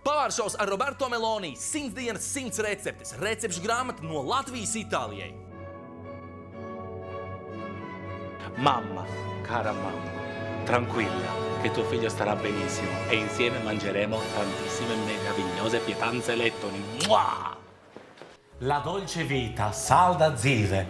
Pavāršaus ar Roberto Meloni, 100 dienas, 100 receptes, recepšu grāmata no Latvijas Itālijai. Mamma, cara mamma, tranquilla, che tuo figlio starà benissimo e insieme mangeremo tantissime meravigliose pietanze lettoni. Mua! La dolce vita, salda dzīve,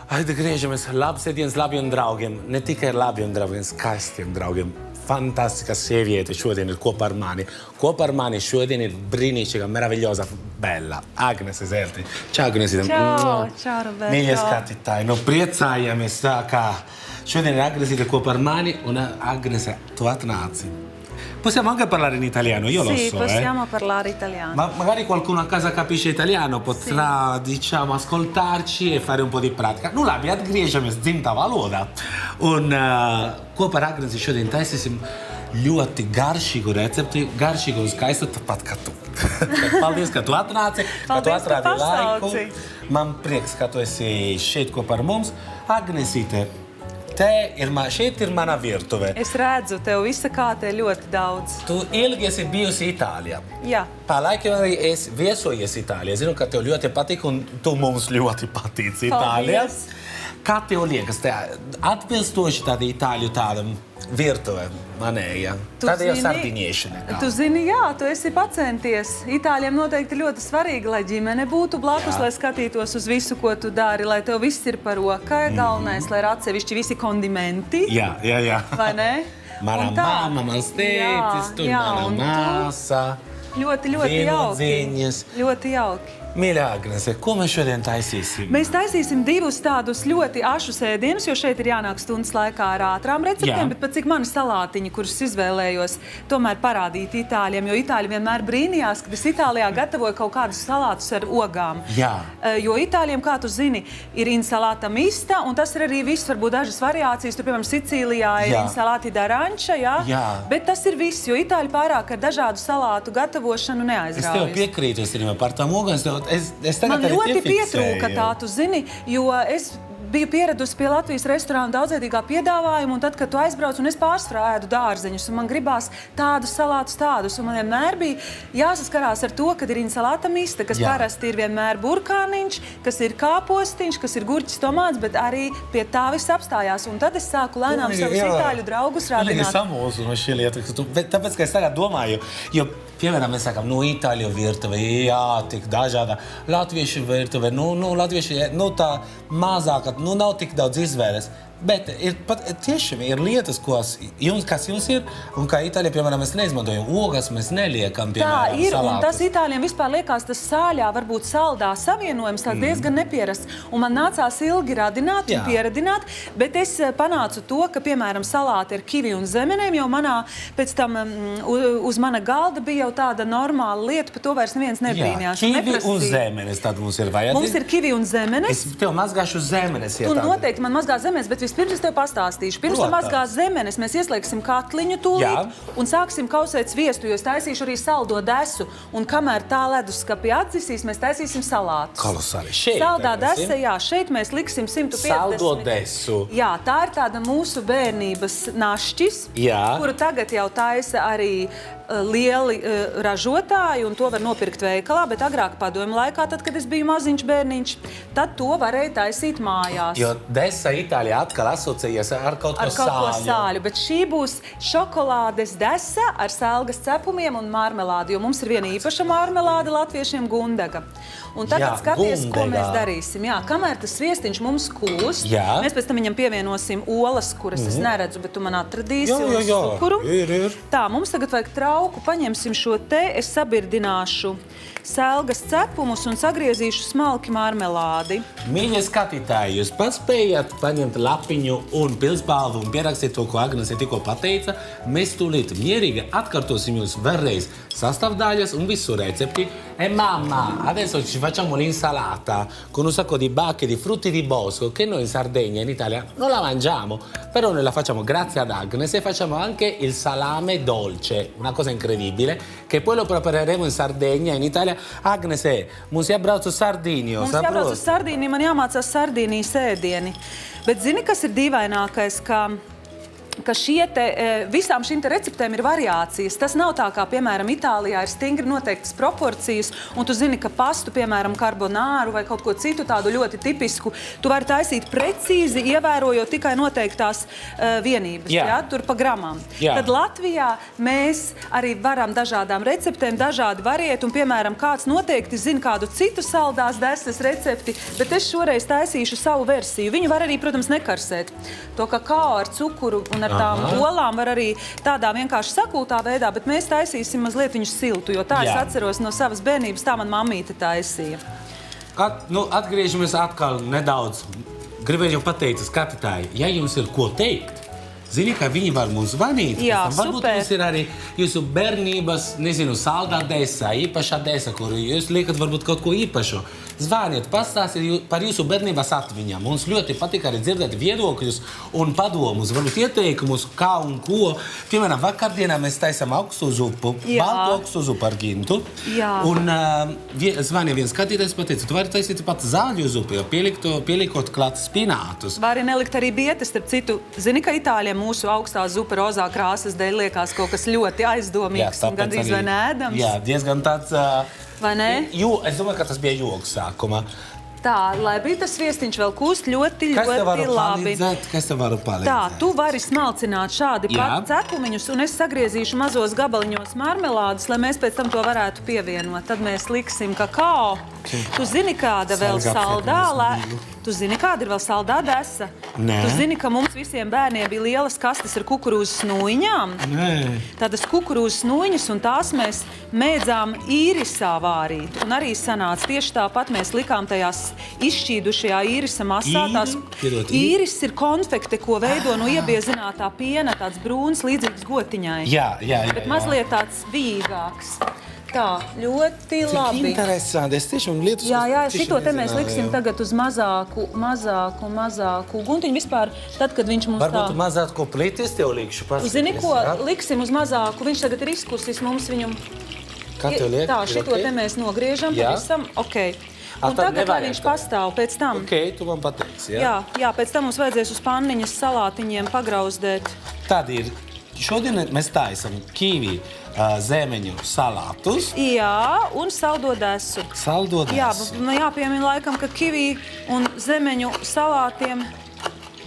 atgriežamies labsēdienas labiem draugiem, ne tikai labiem draugiem, skaistiem draugiem. Fantastica sieviete šodien ir kopā ar mani. Kopā ar mani šodien ir brīnišķīga, meravigliosa, bella Agnese Zerti. Čau, Agnesīte. Čau, Roberto. Mīļie skatītāji, nu priecājamies tā kā šodien ir Agnesīte kopā ar mani un Agnese, tu atnāci. Possiamo anche parlare in italiano, io lo so. Sì, possiamo parlare italiano. Ma magari qualcuno a casa capisce italiano, potrà, diciamo, ascoltarci e fare un po' di pratica. Nulla, bija atgriežamies dzimtā valodā. Un kopā ar Agnesi šodien taisīsim ļoti garšīgu recepti, garšīgu un skaistu, tāpat kā tu. Paldies, ka tu atnāci, ka tu atrādi laiku. Man prieks, ka tu esi šeit kopā ar mums. Agnesīte, šeit ir mana virtuve. Es redzu, tev visa kāte ļoti daudz. Tu ilgi esi bijusi Itālijā. Jā. Pa laikam arī esi viesojies Itālijā. Zinu, ka tev ļoti patīk un tu mums ļoti patīc Itālijā. Kā tev liekas, atbilstoši tāda Itāļu tāda virtuve manēja? Tāda jau sardiņiešana. Tu zini, jā, tu esi pacenties. Itāļiem noteikti ļoti svarīgi, lai ģimene būtu blakus, lai skatītos uz visu, ko tu dari, lai tev viss ir par rokai. Galvenais, lai ir atsevišķi visi kondimenti. Jā. Vai ne? Mana mamma, mans tētis, tu mana māsa. Ļoti jauki. Vienudziņas. Ļoti jauki. Mīļā Agnese, ko mēs šodien taisīsim? Mēs taisīsim divus tādus ļoti ašus ēdienus, jo šeit ir jānāk stundas laikā ar ātrām receptēm, bet pat cik mani salātiņi, kurus izvēlējos, tomēr parādīt itāļiem, jo itāļi vienmēr brīnījās, kad es Itālijā gatavoju kaut kādus salātus ar ogām. Jā. Jo itāļiem, kā tu zini, ir insalāta mista, un tas ir arī viss, varbūt dažas variācijas. Tur, piemēram, Sicīlijā ir insalāti d'aranča, jā. Bet tas ir viss, jo itāļi pārāk ar dažādu salātu gatavošanu neaizraujas. Es tev piekrītu, par tām ogām. Man ļoti pietrūka tā, tu zini, jo es biju pieradusi pie Latvijas restorāna daudzveidīgā piedāvājuma, un tad, kad tu aizbrauc, un es pārsvarā ēdu dārzeņus, un man gribās tādus salātus tādus, un man vienmēr bija jāsaskarās ar to, kad ir insalāta mista, kas parasti ir vienmēr burkāniņš, kas ir kāpostiņš, kas ir gurķis, tomāts, bet arī pie tā viss apstājās, un tad es sāku lēnām savus itāļu draugus rādināt. Samulsu no šī lieta, tāpēc, ka es tagad domāju, jo piemēram, mēs sakām, Itāļu virtuve, jā, tik dažāda. Latviešu virtuve, latvieši, tā mazāka, nav tik daudz izvēles. Bet tiešām ir lietas, kas jums ir, un kā Itāļi, piemēram, mēs neizmantojam ogas, mēs neliekam, piemēram, salātus. Tā ir, un tas Itāļiem vispār liekas, tas sāļā, varbūt saldā savienojums, tas diezgan nepierasts. Un man nācās ilgi radināt un pieradināt, bet es panācu to, ka, piemēram, salāti ar kivi un zemenēm, jo pēc tam uz mana galda bija jau tāda normāla lieta, par to vairs neviens nebrīnījās. Kivi un zemenes, tad mums ir vajadzīgi. Mums ir kivi un zemenes. Es tev mazgāšu zemenes. Tu noteikti man mazgā zemenes, bet vispirms es tev pastāstīšu. Pirms tam mazgās zemenes mēs ieslēgsim katliņu tūlīt un sāksim kausēt sviestu, jo es taisīšu arī saldo desu. Un kamēr tā leduskapī atdzisīs, mēs taisīsim salātus. Kolosāli. Saldā desa, jā, šeit mēs liksim 150. Saldo desu. Jā, tā ir tāda mūsu bērnības našķis, kuru tagad jau taisa arī lieli ražotāji, un to var nopirkt veikalā, bet agrāk padomju laikā, tad, kad es biju maziņš bērniņš, tad to varēja taisīt mājās. Jo desa Itālijā atkal asociējies ar kaut ko sāļu. Bet šī būs šokolādes desa ar sēlgas cepumiem un marmelādi, jo mums ir viena īpaša marmelāde latviešiem Gundaga. Un tagad skaties, ko mēs darīsim. Jā, kamēr tas sviestiņš mums kūst, mēs pēc tam viņam pievienosim olas, kuras es neredzu, bet tu man atradīsi, un cukuru. Tā, mums tagad vajag trauku, paņemsim šo te, es sabirdināšu sēlgas cepumus un sagriezīšu smalki marmelādi. Mīļie skatītāji, jūs pats spējat paņemt lapiņu un pilspalvu un pierakstīt to, ko Agnese tikko pateica. Mēs tūlīt mierīgi atkārtosim jūs vēlreiz sastāvdaļas un visu recepti. Mamma, adesso ci facciamo l'insalata con un sacco di bacche di frutti di bosco che noi in Sardegna, in Italia, non la mangiamo. Però noi la facciamo grazie ad Agnese e facciamo anche il salame dolce, una cosa incredibile, che poi lo prepareremo in Sardegna, in Italia. Agnese, mums jābrauc uz Sardīniju. Mums jābrauc uz Sardīniju, man jāmācās Sardīnijas ēdieni. Bet zini, kas ir dīvainākais, ka ka visām šīm te receptēm ir variācijas. Tas nav tā, kā, piemēram, Itālijā ir stingri noteiktas proporcijas, un tu zini, ka pastu, piemēram, karbonāru vai kaut ko citu tādu ļoti tipisku, tu vari taisīt precīzi, ievērojot tikai noteiktās vienības, tur pa gramām. Tad Latvijā mēs arī varam dažādām receptēm, dažādi variet, un, piemēram, kāds noteikti zina kādu citu saldās desas recepti, bet es šoreiz taisīšu savu versiju. Viņu var arī, protams, nekarsēt. To kakao ar cukuru un ar tām olām var arī tādā vienkārši sakultā veidā, bet mēs taisīsim mazliet viņu siltu, jo tā es atceros no savas bērnības, tā man mammīte taisīja. Atgriežamies atkal nedaudz. Gribēju jau pateikt skatītāji, ja jums ir ko teikt, zini, ka viņi var mums zvanīt. Jā, varbūt jums ir arī jūsu bērnības, nezinu, saldā desa, īpašā desa, kuru jūs liekat varbūt kaut ko īpašu. Zvaniet, pastāstiet par jūsu bērnības atmiņām. Mums ļoti patīk arī dzirdēt viedokļus un padomus, varbūt ieteikumus, kā un ko. Piemēram, vakardienā mēs taisām augstu zupu, baltu augstu zupu ar gintu. Un zvanīja viens skatītājs, pateica, tu vari taisīt pat zāļu zupu, jo pielikot klāt spinātus. Vari nelikt arī bietes, starp citu. Zini, ka Itāļiem mūsu augstā zupa rozā krāsas dēļ liekas kaut kas ļoti aizdomīgs un gandrīz vai neēdams. Jā, diezgan tāds... Vai ne? Es domāju, ka tas bija joks sākumā. Tā, lai bija tas viestiņš vēl kūst ļoti labi. Kas tev varu palīdzēt? Tā, tu vari smalcināt šādi pat cepumiņus, un es sagriezīšu mazos gabaliņos marmelādes, lai mēs pēc tam to varētu pievienot. Tad mēs liksim kakao. Tu zini, kāda vēl Tu zini, kāda ir vēl saldā desa? Nē. Tu zini, ka mums visiem bērniem bija lielas kastes ar kukurūzas nūjiņām? Nē. Tādas kukurūzas nūjiņas, un tās mēs mēdzām īrisā vārīt. Un arī sanāca tieši tāpat mēs likām tajās izšķīdušajā īrisa masā. Īris ir konfekte, ko veido no iebiezinātā piena, tāds brūns, līdzīgs gotiņai. Jā. Bet mazliet tāds vīgāks. Tā, ļoti labi. Cik interesanti, es tiešām lietas... Jā, šito te mēs liksim tagad uz mazāku guntiņu. Vispār, tad, kad viņš mums Varbūt mazāku plītis tev likšu. Zini, ko liksim uz mazāku? Viņš tagad ir izkusis mums viņu... Kā tev liek? Tā, šito te mēs nogriežam pavisam. Ok. Un tagad, lai viņš pastāv pēc tam... Ok, tu man pateiksi, jā? Jā, pēc tam mums vajadzēs uz panniņas salātiņiem pagrauzdēt. Tad ir... Šodien mēs taisam kiwi zemeņu salātus. Jā, un saldo desu. Saldo desu. Jā, jāpiemina laikam, ka kiwi un zemeņu salātiem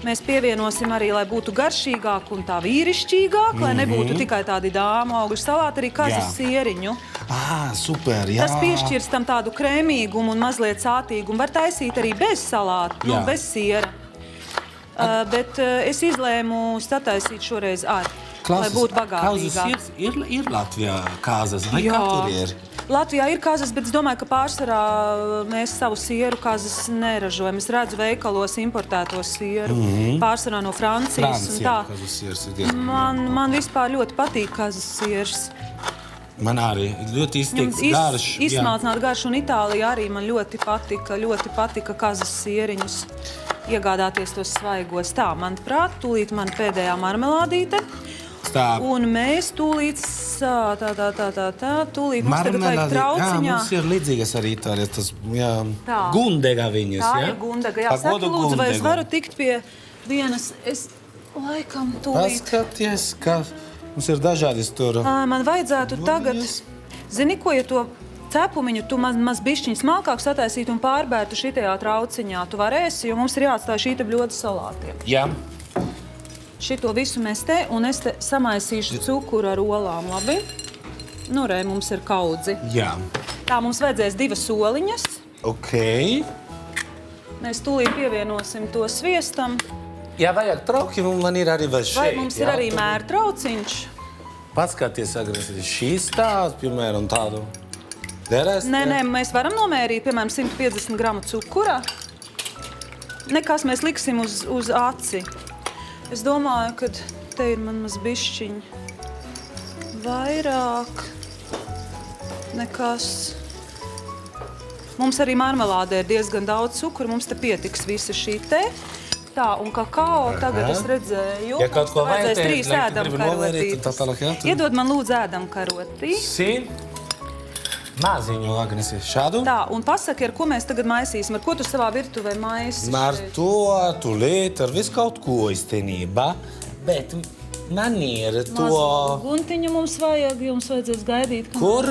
mēs pievienosim arī, lai būtu garšīgāk un tā vīrišķīgāk, lai nebūtu tikai tādi dāmu augļu salāti, arī kazas sieriņu. Super, jā. Tas piešķirs tam tādu krēmīgumu un mazliet sātīgumu. Var taisīt arī bez salāta, bez siera. Bet es izlēmu sataisīt šoreiz ar. Lai būtu bagātīgāk. Ir Latvijā kāzas, vai kā tur ir? Latvijā ir kāzas, bet es domāju, ka pārsvarā mēs savu sieru kāzas neražojam. Es redzu veikalos importētos sieru, pārsvarā no Francijas. Kāzas siers ir diezgan. Man vispār ļoti patīk kāzas siers. Man arī ļoti izteikts garš. Izsmalcināt garšu, un Itālijā arī man ļoti patika kāzas sieriņus. Iegādāties tos svaigos. Tā, manuprāt, tūlīt man pēdējā marmelādīte. Un mēs tūlīt mums tagad vajag trauciņā. Jā, mums ir līdzīgas arī Itālijas, tas, gundega viņas, jā? Tā ir gundega, jā. Saki, lūdzu, vai es varu tikt pie vienas, es laikam tūlīt. Paskaties, ka mums ir dažādas tur. Man vajadzētu tagad, zini ko, ja to cepumiņu tu maz bišķiņ smalkāk sataisītu un pārbērtu šitajā trauciņā, tu varēsi, jo mums ir jāatstāj šīta bļoda salātiem. Jā. Šito visu mēs un es te samaisīšu cukuru ar olām, labi? Nu, mums ir kaudzi. Jā. Tā, mums vajadzēs 2 soliņas. Ok. Mēs tūlīt pievienosim to sviestam. Jā, vajag trauki, man ir arī vēl šeit. Vai mums ir arī mērtrauciņš? Paskaties, agresīvi šīs tās, piemēram, tādu. Derēs? Nē, mēs varam nomērīt, piemēram, 150 gramu cukura. Nekas mēs liksim uz aci. Es domāju, ka te ir man maz bišķiņ vairāk nekas. Mums arī marmelādē ir diezgan daudz cukuru, mums te pietiks visa šī te. Tā, un kakao tagad es redzēju. Ja kaut ko vajadzēs 3 ēdamkarotītes. Iedod man lūdzu ēdamkarotī. Maziņu, Agnesi, šādu. Tā, un pasaki, ar ko mēs tagad maisīsim? Ar ko tu savā virtuvē maisi? Ar to, tulīt, ar visu kaut ko īstenībā. Bet maniera to... Guntiņu mums vajag, jums vajadzēs gaidīt. Kur?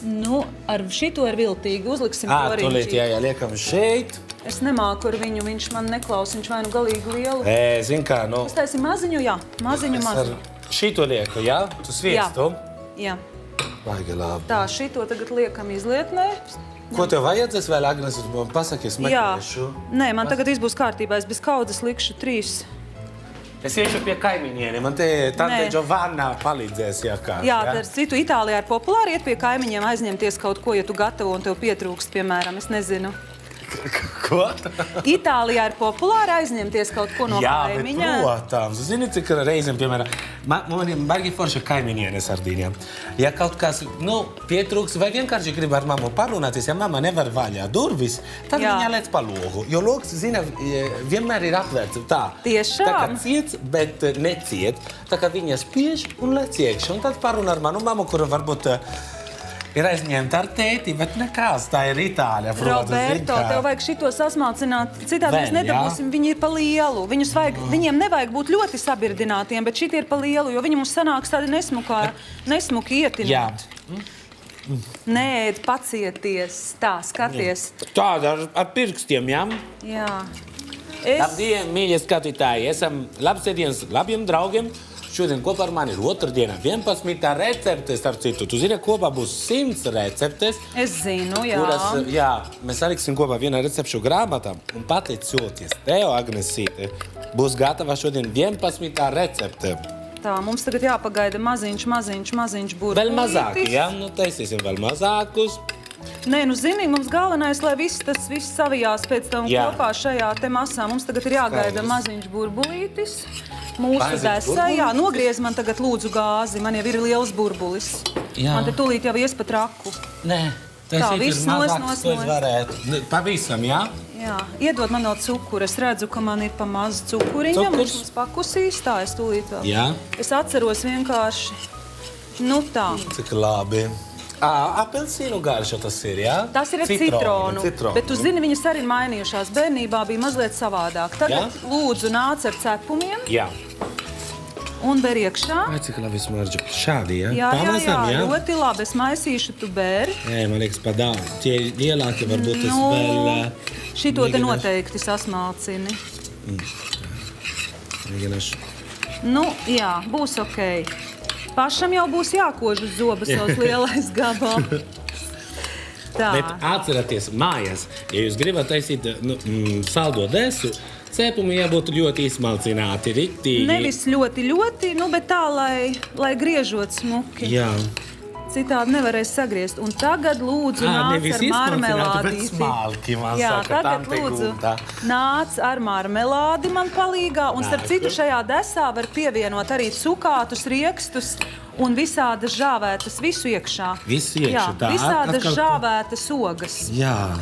Nu, ar šito ir viltīgi, uzliksim to Tūlīt, riņķī. jā, liekam šeit. Es nemāku ar viņu, viņš man neklaus, viņš vai nu galīgi lielu. Zin kā, nu... Es taisīju maziņu, jā, maziņu. Šito lieku, jā? Tu sviestu? Jā. Vajag labi. Tā, šito tagad liekam izlietnē. Ko tev vajadzēs vēl, Agnes, man pasaki, es meklēšu? Nē, man tagad viss būs kārtībā, es bez kaudzes likšu 3. Es iešu pie kaimiņiem, man te tante Giovanna palīdzēs, jā kā. Jā, ar citu Itālijā ir populāri iet pie kaimiņiem aizņemties kaut ko, ja tu gatavo un tev pietrūkst, piemēram, es nezinu. Ko? Itālijā ir populāri aizņemties kaut ko no kaimiņa. Jā, bet, protams. Zini, cik reizēm, piemēram, man baigi forša kaimiņiene Sardīņā. Ja kaut kas, pietrūks vai vienkārši grib ar mammu parunāties, ja mamma nevar vaļā durvis, tad viņa lec pa logu. Jo logs, zina, vienmēr ir atvērts tā. Tiešām? Tā kā ciets, bet neciet. Tā kā viņa spiež un lec iekšā. Un tad parunā ar manu mammu, kura varbūt ir aizņemta ar tēti, bet nekās, tā ir Itāļa. Roberto, tev vajag šito sasmalcināt, citādi mēs nedabūsim, viņi ir pa lielu. Viņiem nevajag būt ļoti sabirdinātiem, bet šitie ir pa lielu, jo viņi mums sanāks tādi nesmuki ietināt. Nē, pacieties, tā, skaties. Tāda ar pirkstiem, jā? Jā. Labdien, mīļie skatītāji, esam labsēdienas labiem draugiem. Šodien kopā ar mani ir otrdienā 11. recepte, starp citu. Tu zini, kopā būs 100 receptes. Es zinu, jā. Kuras, mēs saliksim kopā vienā recepšu grāmatā un pateicoties tev, Agnesīte, būs gatava šodien 11. recepte. Tā, mums tagad jāpagaida maziņš burbulītis. Vēl mazāki, jā? Nu, taisīsim vēl mazākus. Nē, zini, mums galvenais, lai viss savijās pēc tam kopā šajā te masā. Mums tagad ir jāgaida maziņš burbulītis. Mūsu desai, jā, nogriez man tagad lūdzu gāzi, man jau ir liels burbulis. Jā. Man te tūlīt jau ies pa traku. Nē, tas ir mazāks, ko es varētu. Pavisam, jā? Jā, iedod man vēl cukuru. Es redzu, ka man ir pa maz cukuriņa. Mums pakusīs, tā es tūlīt vēl. Jā. Es atceros vienkārši, tā. Cik labi. Apelsīnu garša tas ir, jā? Tas ir ar citronu. Bet tu zini, viņas arī ir mainījušās. Bērnībā bija mazliet savādāk. Tagad lūdzu nāc ar cepumiem. Jā. Un ber iekšā. Vai, cik labi smarža. Šādi, jā? Jā, ļoti labi. Es maisīšu, tu bēri. Man liekas, pa daudz. Tie lielāki varbūt es vēl... Šito te noteikti sasmalcini. Mēģināšu. Jā, būs okei. Pašam jau būs jākož uz zoba savs lielais gabals. Tā. Bet atcerieties mājās, ja jūs gribat taisīt saldo desu, cepumi jābūt ļoti izsmalcināti, riktīgi. Nevis ļoti, bet tā, lai griežot smuki. Jā. Citādi nevarēs sagriezt. Un tagad lūdzu nāc ar marmelādīti. Smalki, man jā, saka, tagad lūdzu nāc ar marmelādi man palīgā. Un starp citu šajā desā var pievienot arī cukātus, riekstus un visādas žāvētas, visu iekšā. Visu iekšā, tā. Visādas žāvētas ogas. Jā.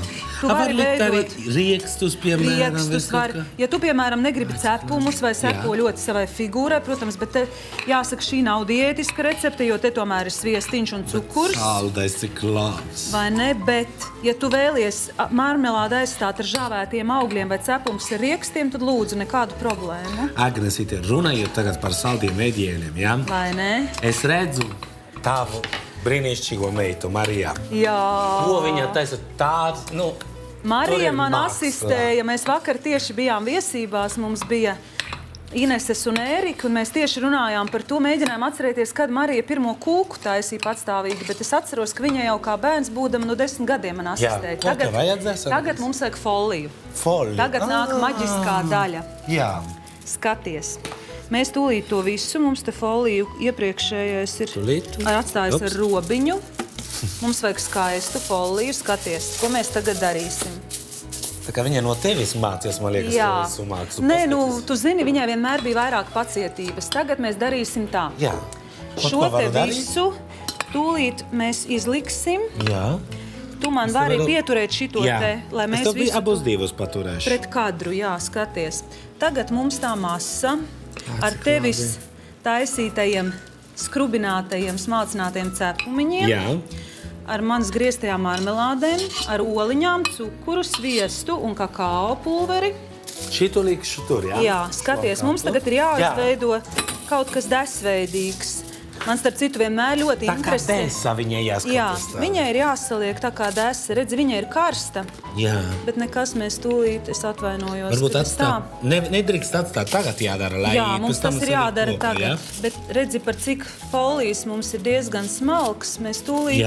Tu vari veidot riekstus, piemēram. Riekstus var. Ja tu, piemēram, negribi cepumus vai seko ļoti savai figūrai, protams, bet te, jāsaka, šī nav diētiska recepte, jo te tomēr ir sviestiņš un cukurs. Saldais, cik labs. Vai ne? Bet, ja tu vēlies marmelādi aizstāt ar žāvētiem augļiem vai cepums ar riekstiem, tad lūdzu nekādu problēmu. Agnesīte, runājot tagad par saldiem ēdieniem, jā? Vai ne? Es redzu tavu brīnišķīgo meitu, Marija. Jā. Ko viņa taisa tāds, Marija man asistēja. Mēs vakar tieši bijām viesībās. Mums bija Ineses un Ērika, un mēs tieši runājām par to, mēģinājām atcerēties, kad Marija pirmo kūku taisīja patstāvīgi, bet es atceros, ka viņa jau kā bērns būdama no 10 gadiem man asistēja. Jā, ko tev vajadzēs? Tagad mums vajag foliju. Foliju? Tagad nāk maģiskā daļa. Jā. Skaties. Mēs tūlīt to visu, mums te foliju iepriekšējais ir atstājis ar robiņu. Mums vajag skaistu foliju, skaties, ko mēs tagad darīsim. Tā kā viņa no tevis mācies, man liekas, to mākslu. Nē, tu zini, viņai vienmēr bija vairāk pacietības. Tagad mēs darīsim tā. Jā. Šo te visu tūlīt mēs izliksim. Jā. Tu man vari pieturēt šito te, lai mēs visu... Es tev abus divus paturēšu. Pret kadru, jā, skaties. Tagad mums tā masa ar tevis taisītajiem, skrubinātajiem, smalcinātajiem cepumiņiem. Jā. Ar manas grieztajām marmelādēm, ar oliņām, cukuru, sviestu un kakao pulveri. Šito likšu tur, jā? Jā, skaties, mums tagad ir jāizveido kaut kas desveidīgs. Man, starp citu, vienmēr ļoti interesē. Tā kā desa viņai jāskatās. Jā, viņai ir jāsaliek tā kā desa. Redzi, viņa ir karsta. Jā. Bet nekas mēs tūlīt, es atvainojos. Varbūt atstāt, nedrīkst atstāt, tagad jādara, lai jā, mums tas ir jādara kopā, tagad. Ja? Bet redzi, par cik folijas mums ir diezgan smalks, mēs tūlīt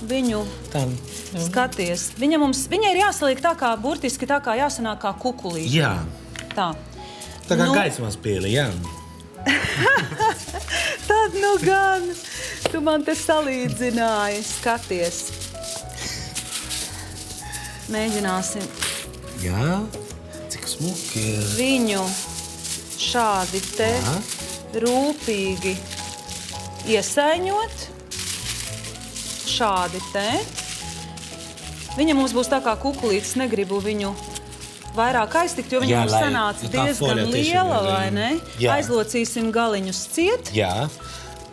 viņu skaties. Viņai ir jāsaliek tā kā, burtiski tā kā jāsanāk kā kukulīte. Jā. Tā. Tā kā gaismas pīli, jā. Tad nu gan, tu man te salīdzināji, skaties. Mēģināsim. Jā, cik smuki. Viņu šādi te rūpīgi iesaiņot. Šādi te. Viņa mums būs tā kā kukulītes, negribu viņu vairāk aiztikt, jo viņa mums sanāca diezgan liela, vai ne? Jā. Aizlocīsim galiņus ciet. Jā.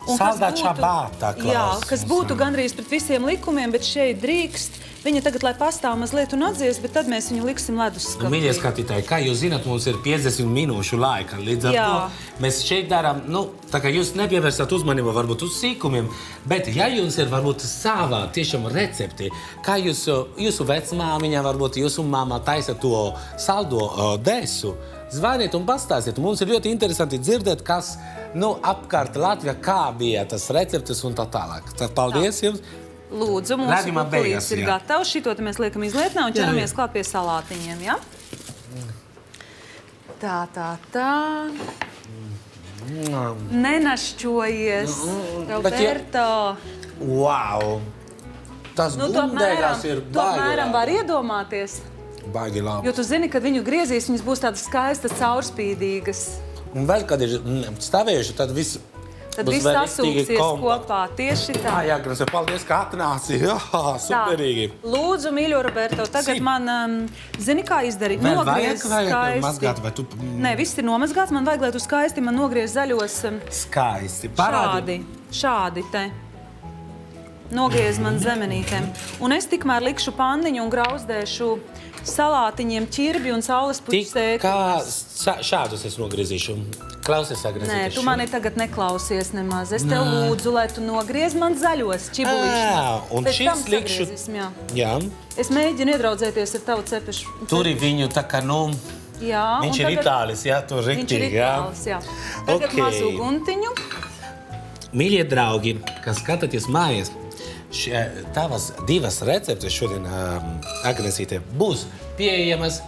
Saldā čabātā, Klaus. Jā, kas būtu gandrīz pret visiem likumiem, bet šeit drīkst. Viņa tagad, lai pastāv mazliet un atdzies, bet tad mēs viņu liksim leduskapī. Mīļie skatītāji, kā jūs zināt, mums ir 50 minūšu laika. Līdz ar to mēs šeit darām, tā kā jūs nepievērsat uzmanību varbūt uz sīkumiem, bet ja jums ir varbūt savā tiešām recepti, kā jūsu vecmāmiņa, varbūt jūsu mamma taisa to saldo desu, zvaniet un pastāstiet. Mums ir ļoti interesanti dzirdēt, kas apkārt Latvijā, kā bija tas receptes un tā tālāk. Tad paldies jums! Lūdzu, mūsu kukulītes ir gatavs. Šito te mēs liekam izlietnē un ķeramies klāt pie salātiņiem, ja? Tā. Nenašķojies, Roberto. Wow! Tas gundēgās ir baigi. To apmēram var iedomāties. Baigi labi. Jo tu zini, kad viņu griezīs, viņas būs tādas skaistas, caurspīdīgas. Un vēl, kad ir stāvējuši, tad viss... Tad viss sasūksies kopā, tieši tā. Jā, Grasa, paldies, ka atnāci. Jā, superīgi. Lūdzu, mīļo Roberto, tagad man, zini, kā izdarīt? Vēl vajag mazgāt, vai tu... Nē, viss ir nomazgāts, man vajag, lai tu skaisti man nogriez zaļos... Skaisti, parādi. Šādi te. Nogriez man zemenītēm. Un es tikmēr likšu panniņu un grauzdēšu salātiņiem ķirbi un saules puķu sēklas. Kā šādus es nogriezīšu? Klausies, agrezīt. Nē, tu mani tagad neklausies nemaz. Es tev lūdzu, lai tu nogriez man zaļos čibulišus. Un šis likšu... Jā. Es mēģinu iedraudzēties ar tavu cepešu. Turi viņu tā kā, Jā. Viņš ir itālis, jā, tu riktīgi, jā. Viņš ir itālis, jā. Tagad mazu guntiņu. Mīļie draugi, kas skatāties mājas, tavas divas receptes šodien, Agnesīte, būs pieejamas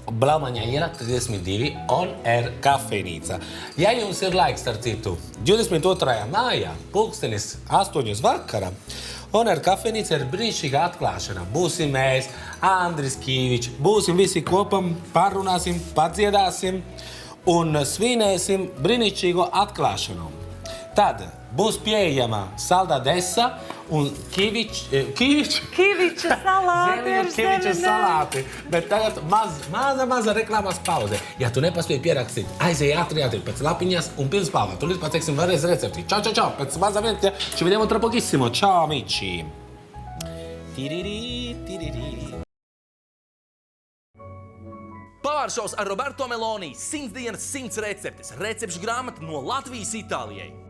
Blaumaņā iela 32 On Air kafejnīca. Ja jums ir laiks, ar citu, 22. mājā, pulkstenis 8 vakara, On Air kafejnīca ir brīnišķīga atklāšana. Būsim mēs, Andris Kīvičs, būsim visi kopā, parunāsim, padziedāsim un svinēsim brīnišķīgo atklāšanu. Tad būs pieejama saldā desa un Kīviča salāti ar salāti. Bet tagad maza reklāmas pauze. Ja tu nepaspēji pierakstīt, aizēj ātri pēc lapiņas un pirms pāvā. Tūlīt pateiksim vēlreiz recepti. Čau, pēc maza viente. Ci vediamo tra pochissimo. Ciao, amici. Pavāršaus ar Roberto Meloni. 100 dienas, 100 receptes. Recepšu grāmata no Latvijas Itālijai.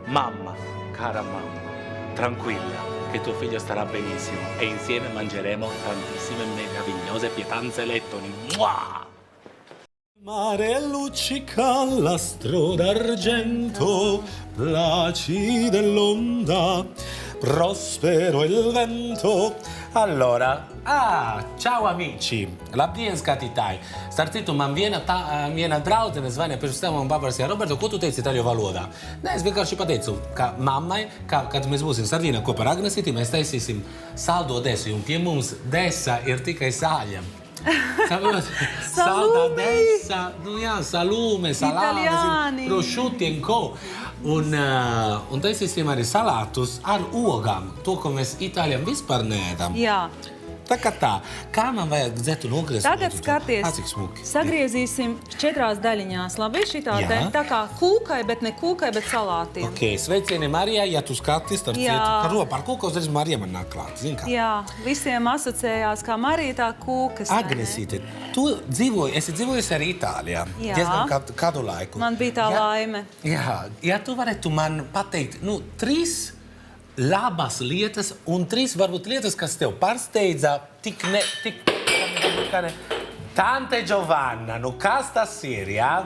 Mamma, cara mamma, tranquilla, che tuo figlio starà benissimo e insieme mangeremo tantissime meravigliose pietanze lettoni. Mua! Mare luccica l'astro d'argento, placida l'onda, prospero il vento. Allora, ciao amici, labdien skatītāji. Starp citu, man viena draudzene zvanīja pirms tam un paprasīja, Roberto, ko tu teici itāļu valodā? Nē, es vienkārši pateicu, ka mammai, kad mēs būsim Sardīnā kopā ar Agnesīti, mēs taisīsim saldo desu, un pie mums desa ir tikai sāļa. Salda desa, salume, salāmes, prosciutti un ko. Un taisīsim arī salātus ar ogām, to, ko mēs Itālijam vispār neēdam. Jā. Tā kā tā. Kā man vajag dzēt un nogriezt? Tagad skaties, Cik smuki. sagriezīsim 4 daļiņās. Labi, šitā Jā. te tā kā kūkai, bet ne kūkai, bet salātiem. Ok, sveicieni Marijai, ja tu skaties, starp Jā. citu, ka ropa ar kūku uzreiz Marija man nāk klāt, zin kā? Jā, visiem asociējās, kā Marija tā kūkas. vai ne? Agnesīte, tu esi dzīvojusi arī Itālijā. Jā. Diezgan kādu laiku. Man bija tā laime. Jā, ja tu varētu man pateikt, 3 labas lietas un 3 varbūt lietas, kas tev pārsteidza, Tante Giovanna, kas tas ir, jā?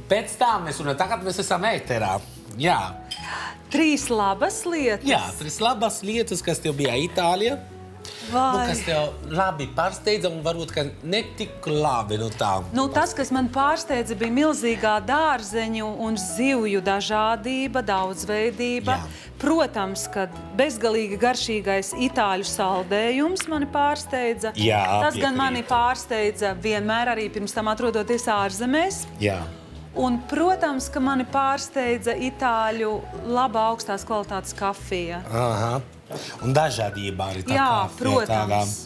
Pēc tam mēs runājam, tagad mēs esam ēterā. Jā. 3 labas lietas. Jā, 3 labas lietas, kas tev bija Itālijā. Kas tev labi pārsteidza un varbūt, ka ne tik labi tā. Tas, kas man pārsteidza, bija milzīgā dārzeņu un zivju dažādība, daudzveidība. Jā. Protams, ka bezgalīgi garšīgais itāļu saldējums mani pārsteidza. Jā, Tas gan piekrītu. mani pārsteidza vienmēr arī pirms tam atrodoties ārzemēs. Jā. Un, protams, ka mani pārsteidza itāļu laba augstās kvalitātes kafija. Aha. Un dažādība arī tā Jā, kafija, protams.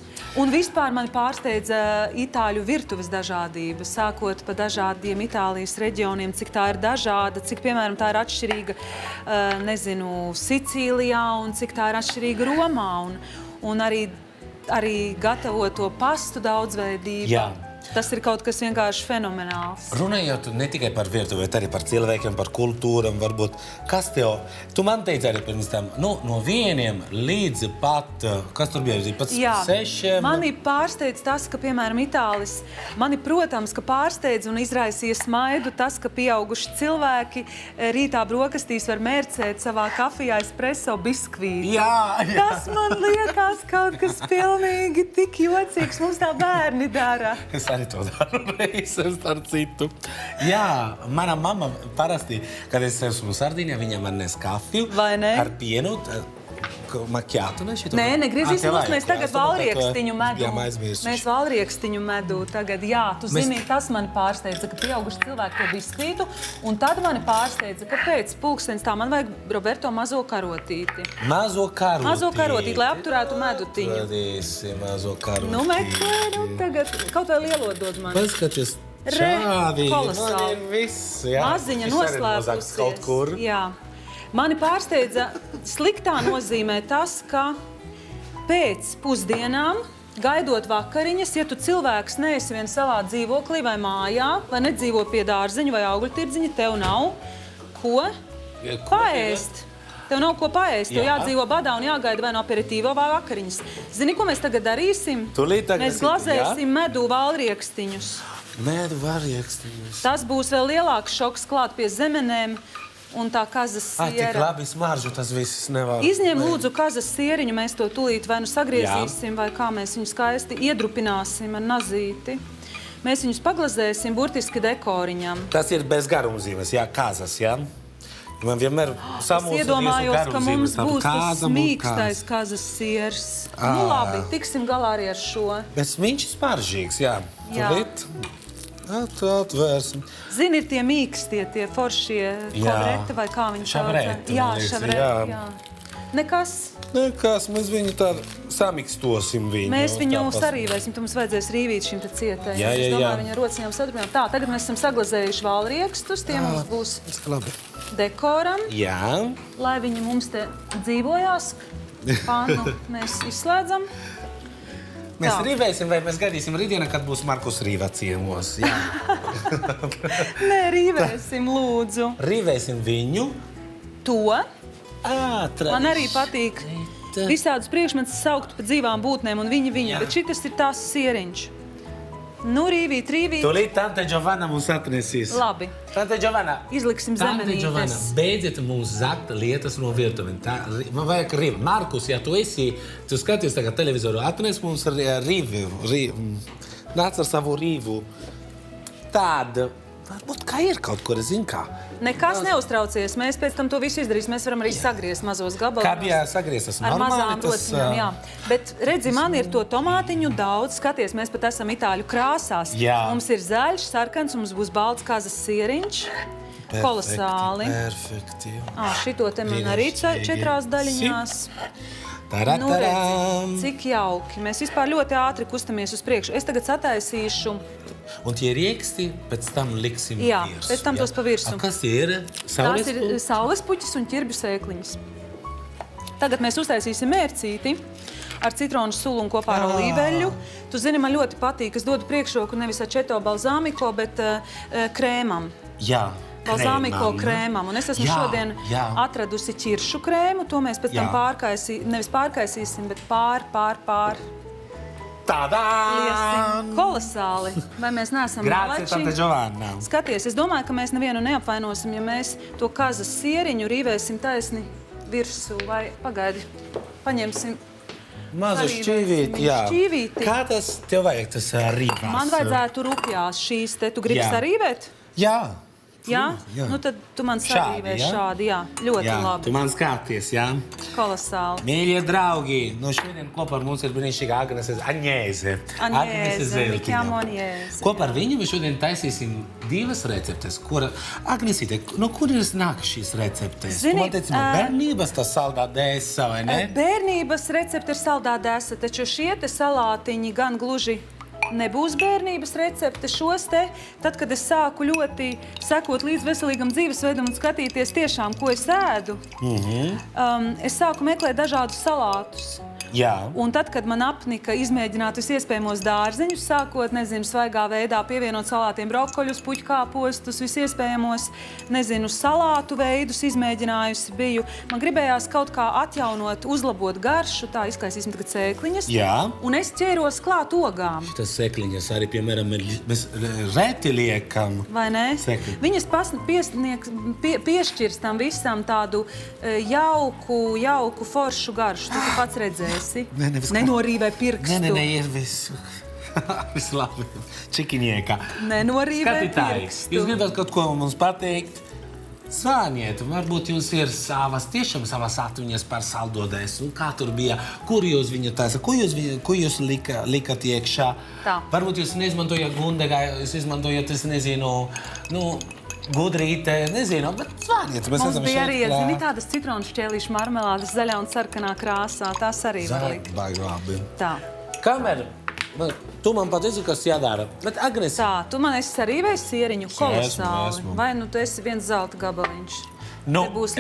Un vispār mani pārsteidza itāļu virtuves dažādība, sākot pa dažādiem Itālijas reģioniem, cik tā ir dažāda, cik, piemēram, tā ir atšķirīga, Sicīlijā un cik tā ir atšķirīga Romā. Un arī gatavoto pastu daudzveidību. Jā. Tas ir kaut kas vienkārši fenomenāls. Runājot ne tikai par virtuvi, bet arī par cilvēkiem, par kultūram, varbūt. Kas tev, tu man teici arī pirms tam, no 1 līdz pat, kas tur bija, pat 6? Mani pārsteidz tas, ka, piemēram, Itālis, mani, protams, ka pārsteidz un izraisīja smaidu tas, ka pieauguši cilvēki rītā brokastīs var mērcēt savā kafijā espresso biskvīti. Jā. Tas man liekas kaut kas pilnīgi tik jocīgs. Mums tā bērni dara. Es arī to daru reizes ar citu. Jā, mana mamma parasti, kad es esmu Sardīnijā, viņa man nes kafiju. Vai ne? Ar pienu, makiātu, ne? Nē, negriezīsim mums, mēs tagad valriekstiņu medu. Jā, aizmirsuši. Mēs valriekstiņu medu tagad, jā, tu zini, tas mani pārsteidza, ka pieauguši cilvēki to biskvītu, un tad mani pārsteidza, ka pēc pulkstens tā man vajag Roberto mazo karotīti. Mazo karotīti. Mazo karotīti, lai apturētu medutiņu. Atradīsi mazo karotīti. Meklē, tagad kaut vai lielo dod man. Paskaties, šādi. Kolosāli. Man ir viss, jā. Maziņa Šis arī noslēpusies. nozagts kaut kur. Jā. Mani pārsteidza sliktā nozīmē tas, ka pēc pusdienām, gaidot vakariņas, ja tu cilvēks neesi vien savā dzīvoklī vai mājā, vai nedzīvo pie dārzeņa vai augļtirdziņa, tev nav ko paēst. Tev nav ko paēst, tev jādzīvo badā un jāgaida vai no aperitīvo vai vakariņas. Zini, ko mēs tagad darīsim? Tūlīt tagad Mēs glazēsim medu valriekstiņus. Medu valriekstiņus. Tas būs vēl lielāks šoks klāt pie zemenēm un tā kazas Tik siera. labi smaržu tas viss nevar. Izņem lūdzu kazas sieriņu, mēs to tūlīt vai nu sagriezīsim, vai kā mēs viņu skaisti iedrupināsim ar nazīti. Mēs viņus paglazēsim burtiski dekoriņam. Tas ir bez garumzīmes, jā, kazas, jā? Man vienmēr samulsa Es iedomājos, ka mums būs tas kāza, smīkstais kazas siers. Nu labi, tiksim galā arī ar šo. Bet viņš ir smaržīgs, jā. Jā. Tūlīt atvērsim. Zini, ir tie mīkstie, tie foršie kovreti vai kā viņi Šavreti, Jā, man liekas, šavreti, jā. jā. Nekas. Nekas, mēs viņu tā samikstosim viņu. Mēs viņu tā pas- sarīvēsim, tu mums vajadzēs rīvīt šim te cietējiem. Jā, jā, Es domāju, jā. viņa rociņām sadarbībām. Tā, tagad mēs esam saglazējuši valriekstus, tie mums būs Labi. dekoram, Jā. lai viņi mums te dzīvojās. Pannu mēs izslēdzam. Mēs Tā. rīvēsim, vai mēs gaidīsim rītdienu, kad būs Markus Rīva ciemos. Jā. Nē, rīvēsim, lūdzu. Rīvēsim viņu. To Ātri. man arī patīk visādus priekšmetus saukt pa dzīvām būtnēm un viņa, bet šitas ir tās sieriņš. Nu, rīvīt. Tūlīt Tante Giovanna mums atnesīs. Labi, Tante Giovanna. izliksim Tante Giovanna, zemenītes. beidziet mums zakt lietas no virtuves. Man vajag rīvi. Markus, ja tu skaties tagad televizoru, atnes mums rīvi. Nāc ar savu rīvu. Tāda, varbūt kā ir kaut kur, zin kā. Nekas neuztraucies, mēs pēc tam to visu izdarīsim. Mēs varam arī sagriezt mazos gabalos. Kā bija sagrieztas? Ar mazām rociņām, jā. Bet redzi, man ir to tomātiņu daudz. Skaties, mēs pat esam itāļu krāsās. Jā. Mums ir zaļš, sarkans, mums būs balts kazas sieriņš. Kolosāli. Perfekti. Šito te man arī 4 daļiņās. Nu, redzi, cik jauki. Mēs vispār ļoti ātri kustamies uz priekšu. Es tagad sataisīšu. Un tie rieksti pēc tam liksim Jā, virsmu. pēc tam tos pa virsmu. Kas ir? Tās ir saulespuķis un ķirbju sēkliņas. Tagad mēs uztaisīsim mērcīti ar citronu sulu un kopā ar olīveļu. Tu zini, man ļoti patīk, es dodu priekšroku nevis aceto balzāmiko, bet krēmam. Jā. Balzāmiko krēmam. Un es esmu šodien atradusi ķiršu krēmu. To mēs pēc tam nevis pārkaisīsim, bet pār. Tādā! Liesim. Kolosāli. Vai mēs neesam Grācie, tante Giovanna. Skaties, es domāju, ka mēs nevienu neapvainosim, ja mēs to kazas sieriņu rīvēsim taisni virsū. Vai pagaidi, paņemsim. Mazu šķīvīti, jā. Kā tas tev vajag, tas rīvās? Man vajadzētu rupjās šīs te. Tu gribi sarīvēt? Jā. Jā? Nu tad tu man sarīvē šādi, jā. Ļoti labi. Tu man skaties, jā. Kolosāli. Mīļie draugi, šodien kopā ar mums ir brīnišķīga Agnese Zeltiņa. Kopā ar viņu mēs šodien taisīsim 2 receptes. Agnesīte, no kurienes nāk šīs receptes? Tu man teici, no bērnības tas saldā dēsa, vai ne? Bērnības recepte ir saldā dēsa, taču šie te salātiņi gan gluži nebūs bērnības recepte. Šos te, tad, kad es sāku ļoti sekot līdz veselīgam dzīvesveidam un skatīties tiešām, ko es ēdu, es sāku meklēt dažādus salātus. Jā. Un tad, kad man apnika izmēģināt visiespējamos dārzeņus, sākot, svaigā veidā pievienot salātiem brokoļus, puķkāpostus, visiespējamos, salātu veidus izmēģinājusi biju. Man gribējās kaut kā atjaunot, uzlabot garšu, tā izkaisīsim tagad sēkliņas. Jā. Un es ķēros klāt ogām. Tas sēkliņas arī, piemēram, mēs reti liekam. Vai ne? Sēkli. Viņas piešķirs tam visam tādu jauku foršu garšu. Tu pats redzēsi. Nenorīvē pirkstu. Nē, ir visu. Visu labi. Čikinieka. Nenorīvē Skatītāji, pirkstu. jūs gribat kaut ko mums pateikt? Zvaniet, varbūt jums ir tiešām savas atmiņas par saldodēsu. Kā tur bija? Kur jūs viņu taisa? Ko jūs likat iekšā? Tā. Varbūt jūs neizmantojat gundegā, jūs izmantojat, es nezinu, gudrīte, nezinu, bet zvaniet. Mums bija arī, zini, tādas citronu šķēlīšu marmelādes zaļā un sarkanā krāsā. Tās arī var likt. Baigi labi. Tā. Kamēr tu man pateici, kas jādara, bet Agnese. Tā, tu man esi sarīvējis sieriņu kolosāli. Esmu. Vai tu esi viens zelta gabaliņš?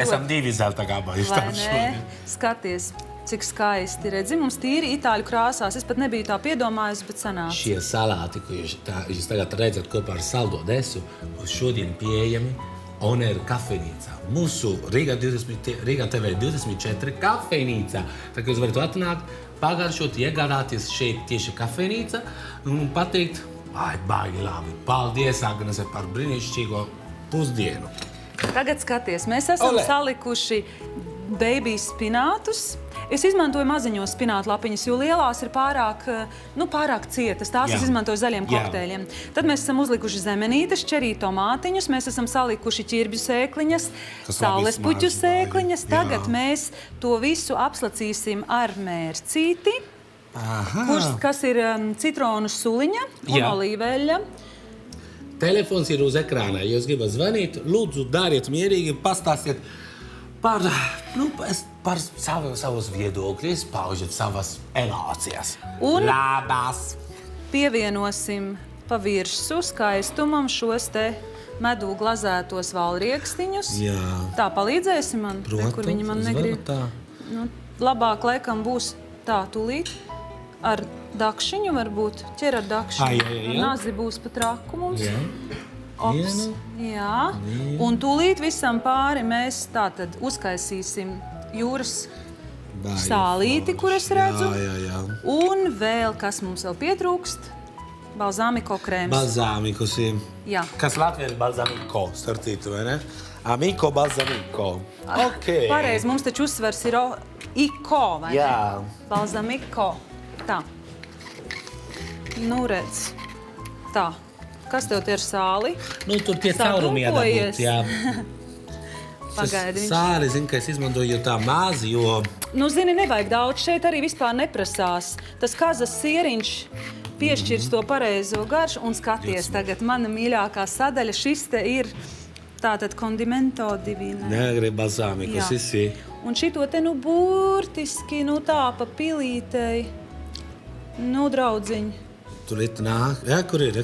Esam 2 zelta gabali. Vai ne? Skaties, cik skaisti redzi. Mums tīri itāļu krāsās. Es pat nebiju tā piedomājusi, bet sanāca. Šie salāti, ko jūs tagad redzat kopā ar saldodesu, būs šodien pieejami Oner kafejnīcā. Mūsu Rīga TV 24 kafejnīcā. Tā kā jūs varat atnākt, pagaršot, iegādāties šeit tieši kafejnīca un pateikt, baigi labi, paldies, Agnese, par brīnišķīgo pusdienu. Tagad skaties, mēs esam salikuši baby spinātus. Es izmantoju maziņos spinātu lapiņas, jo lielās ir pārāk cietas. Tās es izmantoju zaļiem kokteļiem. Tad mēs esam uzlikuši zemenītes, čerī tomātiņus, mēs esam salikuši ķirbju sēkliņas, saulespuķu sēkliņas. Tagad mēs to visu apslacīsim ar mērcīti, kas ir citronu suliņa un olīveļa. Telefons ir uz ekrānā. Ja jūs gribat zvanīt, lūdzu, dariet mierīgi, pastāstiet par savus viedokļus, paužiet savas emocijas. Un labās. Pievienosim pa virsmu skaistumam šos te medū glazētos valriekstiņus. Jā. Tā, palīdzēsi man? Protams, kur viņi man negrib. tā. Labāk, laikam, būs tā tūlīt. Ar dakšiņu varbūt. Ķer ar dakšiņu. Jā. Nazi būs pat traku mums. Jā. Ops. Jā. Un tūlīt visam pāri mēs tātad uzkaisīsim jūras sālīti, kur es redzu. Jā. Un vēl, kas mums vēl pietrūkst, balzāmiko krēms. Balzāmikus ir. Jā. Kas Latvijā ir balzāmiko, starp citu, vai ne? Amico balzāmiko. Ok. Pareizi, mums taču uzsvers ir iko, vai ne? Jā. Balzāmiko. Tā. Nu, redz. Tā. Kas tev te ir sāli? Tur tie caurumi jādabūt, jā. Pagaidi. Sāli, zinu, ka es izmantoju tā mazi, jo... Zini, nevajag daudz. Šeit arī vispār neprasās. Tas kazas sieriņš piešķirs to pareizo garšu. Un skaties tagad, mana mīļākā sadaļa, šis te ir Tātad condimento divina. Negre balsamico, Jā. sì. Un šito te, burtiski, tā pa pilītei, draudziņi. Tur nāk, jā, kur ir?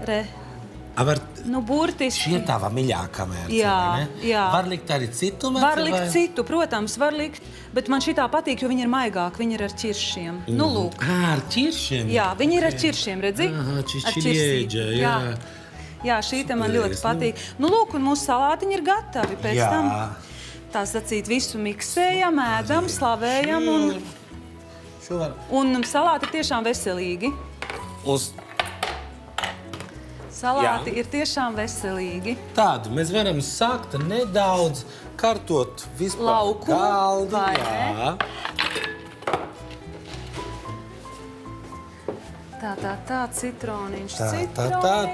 Re. Burtiski. Šī ir tava mīļākā mērce, Jā, vai ne? jā. Var likt arī citu mērci? Var likt citu, protams, var likt, bet man šitā patīk, jo viņi ir maigāki, viņi ir ar ķiršiem. Lūk. Ar ķiršiem? Jā, viņi ir ar ķiršiem, redzi? Aha, Ar ķirsīm. jā. Jā, šī te man ļoti patīk. Lūk, un mūsu salātiņi ir gatavi pēc tam. Tā sacīt, visu miksējam, ēdam, slavējam, un salāti ir tiešām veselīgi. Salāti ir tiešām veselīgi. Tādu mēs varam sākt nedaudz kartot vispār lauku, galdu. vai Jā. Tā, citroniņš, Tā,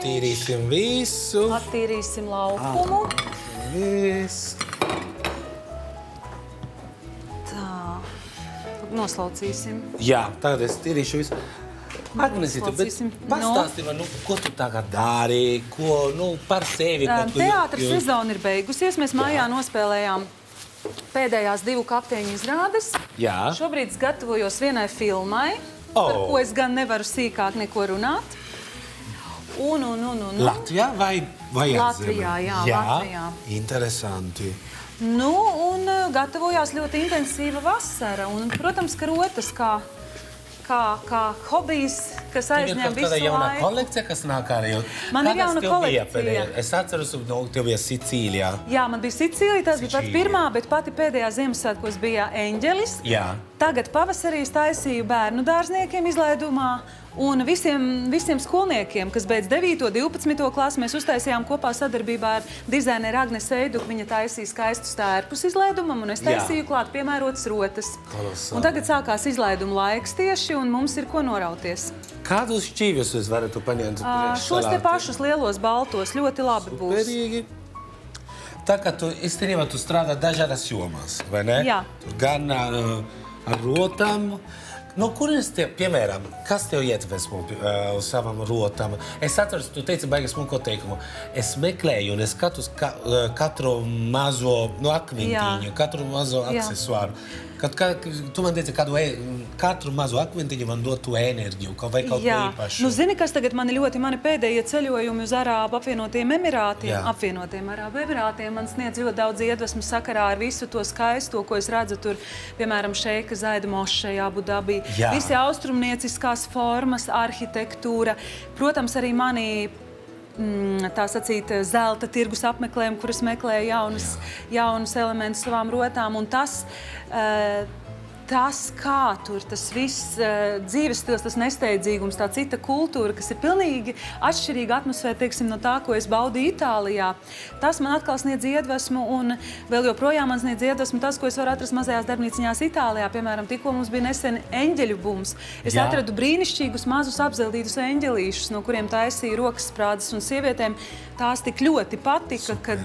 tīrīsim visu. Attīrīsim laukumu. Viss. Tā, noslaucīsim. Jā, tagad es tīrīšu visu. Agnesīte, bet pastāsti man, ko tu tagad dari, par sevi? Teātras sezona ir beigusies. Mēs mājā nospēlējām pēdējās 2 kapteiņu izrādes. Jā. Šobrīd es gatavojos vienai filmai, par ko es gan nevaru sīkāk neko runāt. Latvijā vai Latvijā, jā, Latvijā. Interesanti. Un gatavojās ļoti intensīva vasara. Un, protams, ka rotas kā hobijs, kas aizņem visu laiku. Tev ir jauna kolekcija, kas nāk arī? Man ir jauna kolekcija. Es atceros, tev bija Sicīlijā. Jā, man bija Sicīlija, tas bija pat pirmā, bet pati pēdējā Ziemassvētkos bija Eņģelis. Jā. Tagad pavasarī es taisīju bērnu dārzniekiem izlaidumā. Un visiem skolniekiem, kas beidz 9. 12. klasi, mēs uztaisījām kopā sadarbībā ar dizaineru Agnesu Eiduku. Viņa taisīja skaistus tērpus izlaidumam, un es taisīju klāt piemērotas rotas. Un tagad sākās izlaiduma laiks tieši, un mums ir ko norauties. Kādus šķīvjus jūs varat paņemt? Šos te pašus lielos baltos ļoti labi būs. Superīgi. Tā kā tu īstenībā strādā dažādas jomās, vai ne? Jā. Gan ar rotām. No kurienes tev, piemēram, kas tev iedvesmo uz savām rotām? Es atceros, tu teici baigi smuko teikumu. Es meklēju un es skatos katru mazo akmentiņu, katru mazo aksesuāru. Tu man teici, katru mazo akmentiņu man dotu enerģiju vai kaut ko īpašu. Zini, kas tagad mani pēdējie ceļojumi uz Arābu apvienotiem Emirātiem man sniedz ļoti daudz iedvesmu sakarā ar visu to skaisto, ko es redzu tur, piemēram, Šeika Zaida mošeja Abu Dabī. Visi austrumnieciskās formas, arhitektūra. Protams, arī mani tā sacīt zelta tirgus apmeklējumi, kuras meklē jaunus elementus savām rotām. Un tas, kā tur tas viss dzīves stils, tas nesteidzīgums, tā cita kultūra, kas ir pilnīgi atšķirīga atmosfēra, teiksim, no tā, ko es baudīju Itālijā, tas man atkal sniedz iedvesmu, un vēl joprojām man sniedz iedvesmu tas, ko es varu atrast mazajās darbnīciņās Itālijā. Piemēram, tikko mums bija nesen eņģeļu bums. Es atradu brīnišķīgus mazus apzeldītus eņģelīšus, no kuriem taisīju rokas sprādzes, un sievietēm tās tik ļoti patika, kad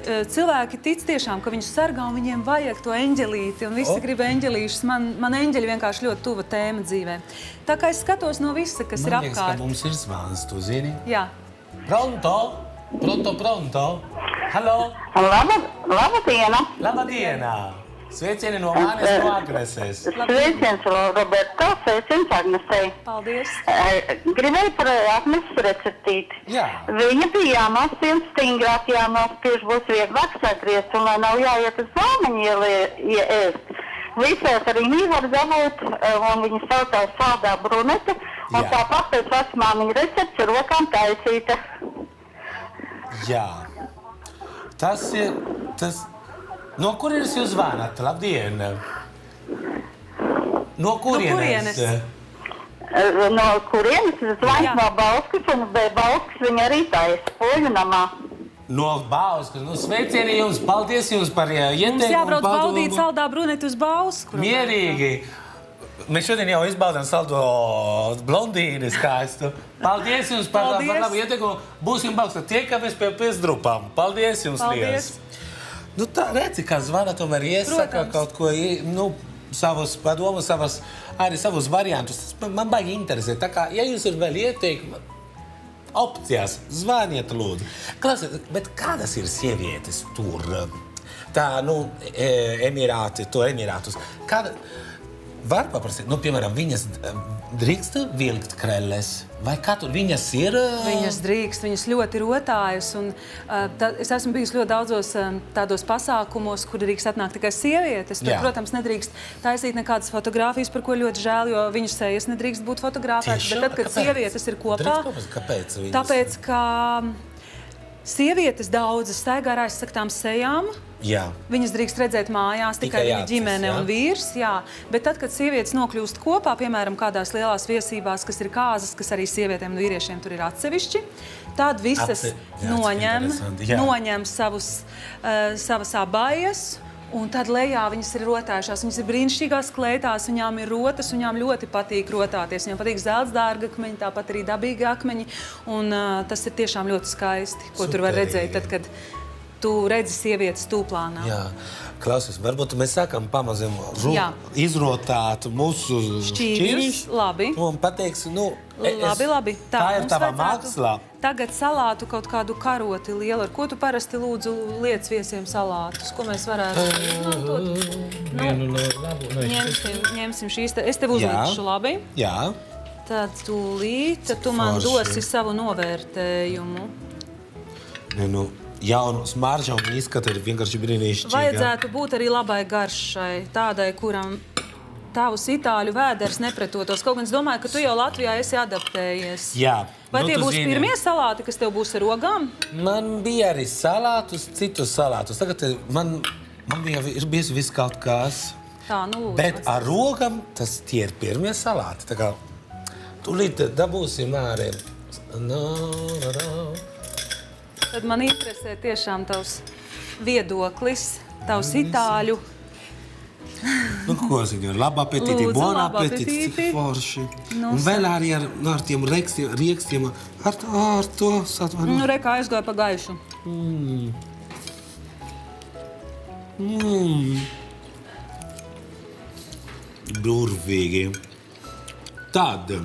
cilvēki tic tiešām, ka viņus sargā un viņiem vajag to eņģelīti, un visi grib eņģelīšus. Man eņģeļi vienkārši ļoti tuva tēma dzīvē. Tā kā es skatos no visa, kas ir apkārt. Man liekas, ka mums ir zvans, tu zini? Jā. Pronto. Hallo. Labdiena. Labdiena. Sveicieni no manis, no Agneses. Sveiciens Roberto, sveiciens Agnesei. Paldies. Gribēju par Agneses receptīti. Jā. Viņa bija jānospiež stingrāk, jānospiež būs vieglāk sagriezt, un lai nav jāiet uz Zalmaņu ēst. Visās arī var dabūt, un viņa saucās sādā brunete, un tāpat pēc vecmāmiņa recepts ar rokām taisīta. Jā. Tas ir... No kurienes jūs zvanāt? Labdien! No kurienes? No kurienes? Zvans no Bauskas, un Bauskas viņa arī taisa poļu namā. No Bauskas. Sveicieni jums, paldies jums par ieteikumu. Mums jābrauc baudīt saldā bruneti uz Bausku. Mierīgi. Mēs šodien jau izbaudām saldo blondīni skaistu. Paldies jums par labu ieteikumu. Būsim Bauskā. Tiekamies pie pēcdrupām. Paldies jums liels. Tā redzi, kā zvana tomēr iesaka kaut ko, savus padomus, arī savus variantus. Man baigi interesē. Tā kā, ja jūs ir vēl ieteikumi, opcijas. Zvaniet, lūdzu. Klausiet, bet kādas ir sievietes tur? Tā, Emirātus. Kāda... Var paprasīt, piemēram, viņas drīkst vilkt krelles? Vai kā tur viņas ir? Viņas drīkst, viņas ļoti rotājas. Un, es esmu bijusi ļoti daudzos tādos pasākumos, kur drīkst atnākt tikai sievietes. Tur, protams, nedrīkst taisīt nekādas fotogrāfijas, par ko ļoti žēl, jo viņu sejas nedrīkst būt fotografētas. Bet tad, kad sievietes ir kopā... Kāpēc viņas? Tāpēc, ka sievietes daudzas staigā ar aizsaktām sejām. Jā. Viņas drīkst redzēt mājās tikai viņa ģimene un vīrs, jā. Bet tad, kad sievietes nokļūst kopā, piemēram, kādās lielās viesībās, kas ir kāzas, kas arī sievietēm un vīriešiem tur ir atsevišķi, tad visas noņem savas abajas, un tad lejā viņas ir rotājušās. Viņas ir brīnišķīgās klētās, viņām ir rotas, viņām ļoti patīk rotāties. Viņām patīk zelts dārga akmeņi, tāpat arī dabīgi akmeņi, un tas ir tiešām ļoti skaisti, ko tur var redzēt, tad, kad tu redzi sievietes tūplānā. Jā. Klausies, varbūt mēs sākam pamazam izrotāt mūsu šķīrus. Labi. Un pateiksi, Labi. Tā ir tava mākslā. Tagad salātu kaut kādu karoti lielu. Ar ko tu parasti lūdzu liec viesiem salātus? Ko mēs varētu ņemsim šīs. Es tev uzlikšu, labi? Jā. Tad tūlīt, tad tu man dosi savu novērtējumu. Jaunu smarža un izskata ir vienkārši brīnišķīga. Vajadzētu būt arī labai garšai, tādai, kuram tavus itāļu vēders nepretotos. Kaut gan es domāju, ka tu jau Latvijā esi adaptējies. Jā. Vai tie būs pirmie salāti, kas tev būs ar ogām? Man bija arī salātus, citus salātus. Tagad man ir bijis viss kaut kas. Tā, lūdzu. Bet ar ogam tie ir pirmie salāti. Tā kā tūlīt dabūsim ārē. Tad man interesē tiešām tavs viedoklis, tavs itāļu. Ko ziņo, labu apetīti, bon apetīti, cik forši. Un vēl arī ar tiem riekstiem, ar to satvaru. Kā aizgāja pa gaišu. Burvīgi. Tad,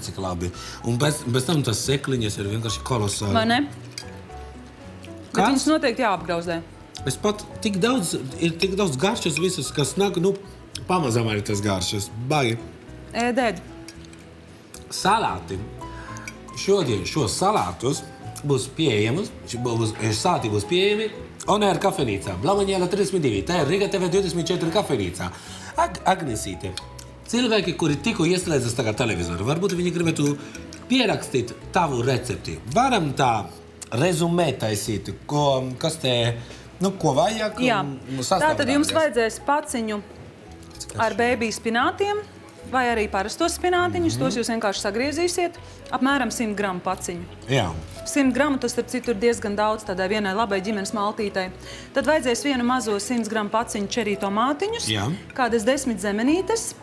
cik labi. Un bez tam tas sekliņas ir vienkārši kolosāli. Vai ne? Bet viņas noteikti jāapgrauzē. Es pat ir tik daudz garšas visas, kas nāk, pamazām arī tas garšas. Baigi. Ēd. Salāti. Šodien šos salātus būs pieejamus, salāti būs pieejami ONR kafejnīcā. Blamaņiela 32. Tā ir Riga TV 24 kafejnīcā. Agnesīte, cilvēki, kuri tikko ieslēdzas tagad televizoru, varbūt viņi gribētu pierakstīt tavu recepti. Varam tā rezumē taisīt, kas te, ko vajag sastāvdaļas. Tātad jums vajadzēs paciņu ar baby spinātiem vai arī parastos spinātiņus. Tos jūs vienkārši sagriezīsiet. Apmēram 100 gramu paciņu. Jā. 100 gramu, tas starp citu ir diezgan daudz tādai vienai labai ģimenes maltītei. Tad vajadzēs vienu mazo 100 gramu paciņu čerī tomātiņus, kādas 10 zemenītes,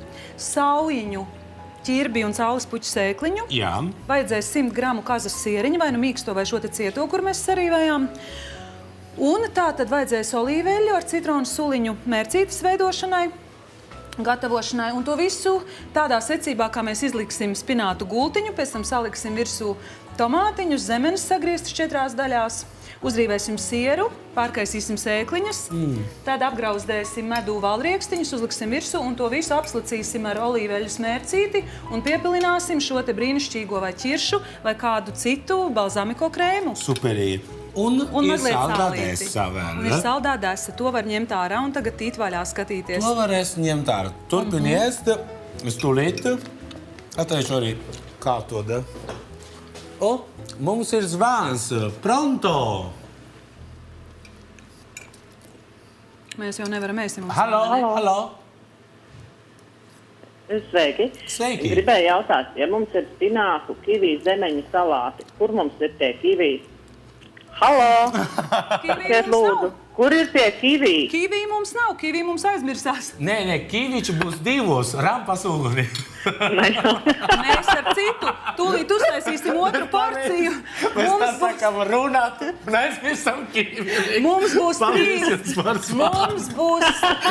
saujiņu, ķirbi un saulespuķu sēkliņu. Jā. Vajadzēs 100 gramu kazas sieriņu, vai mīksto, vai šo te cieto, kur mēs sarīvējām. Un tā tad vajadzēs olīveļu ar citronu suliņu mērcītes veidošanai, gatavošanai. Un to visu tādā secībā, kā mēs izliksim spinātu gultiņu, pēc tam saliksim virsū tomātiņus, zemenes sagrieztas 4 daļās. Uzrīvēsim sieru, pārkaisīsim sēkliņas, tad apgrauzdēsim medū valriekstiņus, uzliksim virsū un to visu apslacīsim ar olīveļas mērcīti un piepilināsim šo te brīnišķīgo vai ķiršu vai kādu citu balzamiko krēmu. Superīgi. Un ir saldā desa vēl. Un ir saldā desa. To var ņemt ārā un tagad tīt vaļā skatīties. To varēs ņemt ārā. Turpini ēst. Es tūlīt atteikšu arī kā to da. Mums ir zvans. Pronto! Mēs jau nevaram ēst. Halo! Sveiki! Sveiki! Gribēju jautāt, ja mums ir spināku, kiviju, zemeņu salāti, kur mums ir tie kiviji? Halo! Kiviju mums nav. Kur ir tie kivī? Kivī mums nav, kivī mums aizmirsās. Nē, kīviči būs divos, rampas uguni. Mēs ar citu tūlīt uztaisīsim otru porciju. Mēs tā sākam runāt, un aizmirsam kīvi. Mums būs Mums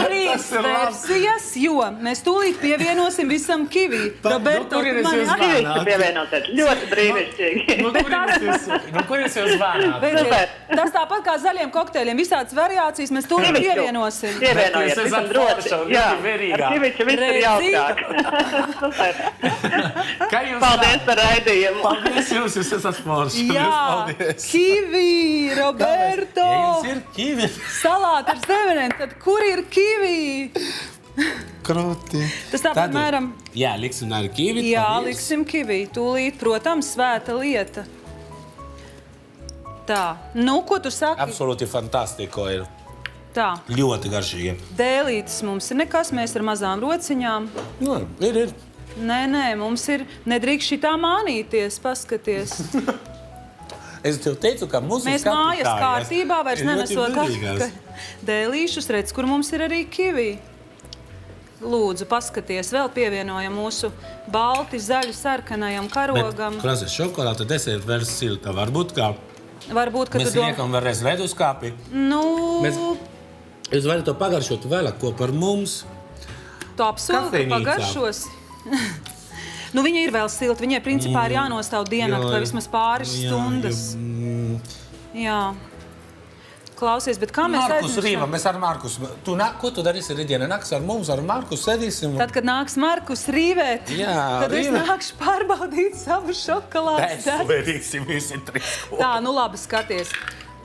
trīs versijas, jo mēs tūlīt pievienosim visam kivī. Roberto, kur ir tu mani jūs Kivīšu pievienosiet. Ļoti brīnišķīgi. Nu, kur jūs zvanāt? Beidziet, tas tāpat kā zaļiem kokteļiem, visādas variācijas mēs tūlīt pievienosim. Pievienojiet, Jūs esat visam droši. forša un Jā, ļoti vērīgā. ar Kivīšu viss ir Redzi? jautāk. Kā jūs Paldies par raidījumu. Paldies jūs esat forši. Jā, Paldies. kivī, Roberto. Ja jums ir kīvi. Salāti ar zemenēm, tad kur ir kivī? Krūti. Tas tā, piemēram, Jā, liksim ar kīvi. jā, paldies. liksim kivī. Tūlīt, protams, svēta lieta. Tā, nu, ko tu saki? Absolūti fantastiko ir. Tā, Ļoti garšīgi. dēlītes mums ir nekas, mēs ar mazām rociņām. Nu, ir. Nē, mums ir nedrīkst šitā mānīties, paskaties. Es tev teicu, ka mūsu Mēs mājas kārtībā vairs ir ļoti nenesot vērīgās. dēlīšus, redz, kur mums ir arī kivī. Lūdzu, paskaties, vēl pievienojam mūsu balti, zaļu, sarkanajam karogam. Klases šokolāta deserta vēl silta. Varbūt, ka Varbūt, ka mēs tu liekam vēlreiz leduskapī. Nu, Jūs varat to pagaršot vēlāk, ko par mums. tu apsoli, ka Kafejnīcā. pagaršos. Nu, viņa ir vēl silta, viņai principā ir jānostāv diennakti vai vismaz pāris stundas. Jā. Klausies, bet kā mēs Markus aizmirsām? Rīva, mēs ar Markus. Ko tu darīsi rītdienā? Nāks ar mums, ar Markus sēdīsim. Tad, kad nāks Markus rīvēt, Jā, tad es rīvēt. nākšu pārbaudīt savu šokolādes desertu. Pēdīsim visi trīs. Tā, nu labi, skaties.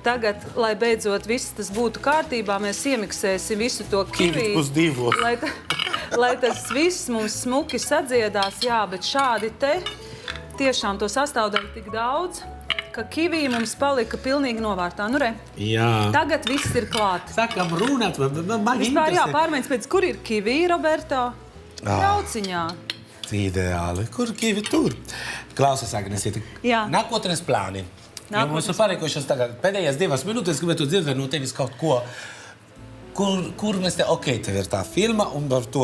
Tagad, lai beidzot viss tas būtu kārtībā, mēs iemiksēsim visu to kivī. Uz divos. Lai tas viss mums smuki sadziedās, jā, bet šādi te tiešām to sastāvdaļu tik daudz, ka kivī mums palika pilnīgi novārtā. Nu, re, Jā. tagad viss ir klāt. Sākam runāt, man Vispār jā, pārmaiņas pēc, kur ir kivī, Roberto? Brauciņā. Ideāli. Kur kivi tur? Klausies, Agnesīte. Jā. Nākotnes plāni. Ja mums ir palikušas tagad pēdējās 2 minūtes, gribētu dzirdēt no tevis kaut ko. Kur mēs te, tev ir tā filma un par to.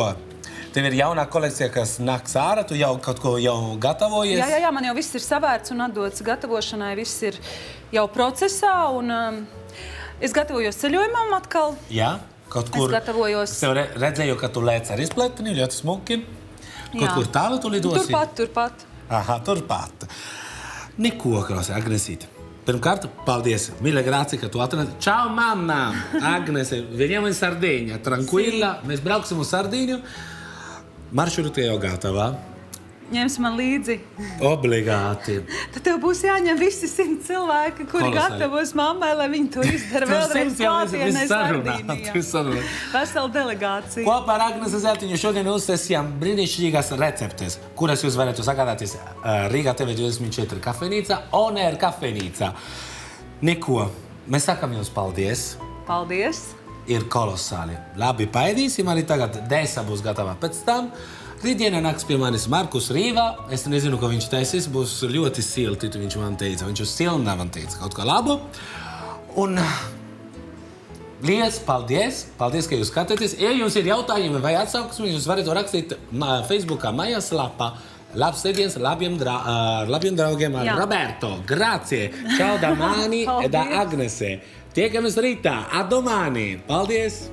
Tev ir jaunā kolekcija, kas nāks ārā, tu jau kaut ko jau gatavojies. Jā, man jau viss ir savērts un atdots gatavošanai, viss ir jau procesā un es gatavojos ceļojumam atkal. Jā, kaut kur. Es gatavojos. Es tev redzēju, ka tu lēc ar izpletni, ļoti smuki. Kaut kur tālu tu lidosi? Turpat. Aha, turpat. Neko, Klausi, Agnesīte. Pirmkārt, paldies, mīļa grācija, ka tu atradi. Čau, mamma! Agnese, veniamo in Sardegna, tranquilla, mēs brauksim uz Sardīņu. Maršruti jau gatavā. Ņemsi man līdzi. Obligāti. Tad tev būs jāņem visi 100 cilvēki, kuri Kolosāli. gatavos mammai, lai viņi to izdara vēlreiz klātienē Sardīnijā. Vesela delegācija. Kopā ar Agnesi Zeltiņu šodien uztaisījām brīnišķīgas receptes, kuras jūs varētu sagādāties Rīgā TV24 kafejnīcā, On Air kafejnīcā. Neko, mēs sakam jums paldies. Paldies. Ir kolosāli. Labi, paēdīsim arī tagad. Desa būs gatava pēc tam. Rītdienā nāks pie manis Markus Rīva. Es nezinu, ko viņš taisīs. Būs ļoti silti, viņš man teica. Viņš uz silnā man teica kaut ko labu. Un liels paldies. Paldies, ka jūs skatāties. Ja jums ir jautājumi vai atsauksmi, jūs varat to rakstīt Facebookā mājaslapā. Labs sēdiens, labiem draugiem ar Jā. Roberto. Grazie. Čau, Damani, da Agnese. Tiekamies rītā. A domani. Paldies.